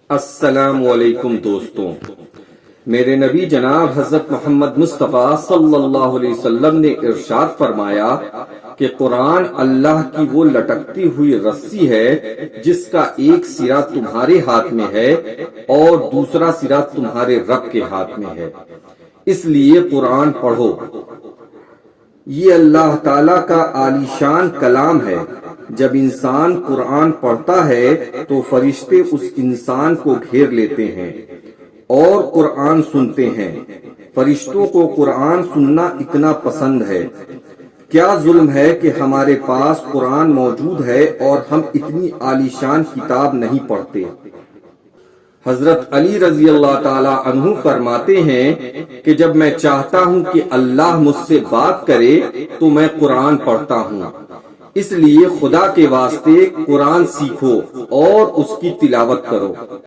السلام علیکم دوستوں، میرے نبی جناب حضرت محمد مصطفیٰ صلی اللہ علیہ وسلم نے ارشاد فرمایا کہ قرآن اللہ کی وہ لٹکتی ہوئی رسی ہے جس کا ایک سرا تمہارے ہاتھ میں ہے اور دوسرا سرا تمہارے رب کے ہاتھ میں ہے، اس لیے قرآن پڑھو۔ یہ اللہ تعالیٰ کا عالی شان کلام ہے۔ جب انسان قرآن پڑھتا ہے تو فرشتے اس انسان کو گھیر لیتے ہیں اور قرآن سنتے ہیں۔ فرشتوں کو قرآن سننا اتنا پسند ہے۔ کیا ظلم ہے کہ ہمارے پاس قرآن موجود ہے اور ہم اتنی عالی شان کتاب نہیں پڑھتے۔ حضرت علی رضی اللہ تعالی عنہ فرماتے ہیں کہ جب میں چاہتا ہوں کہ اللہ مجھ سے بات کرے تو میں قرآن پڑھتا ہوں، اس لیے خدا کے واسطے قرآن سیکھو اور اس کی تلاوت کرو۔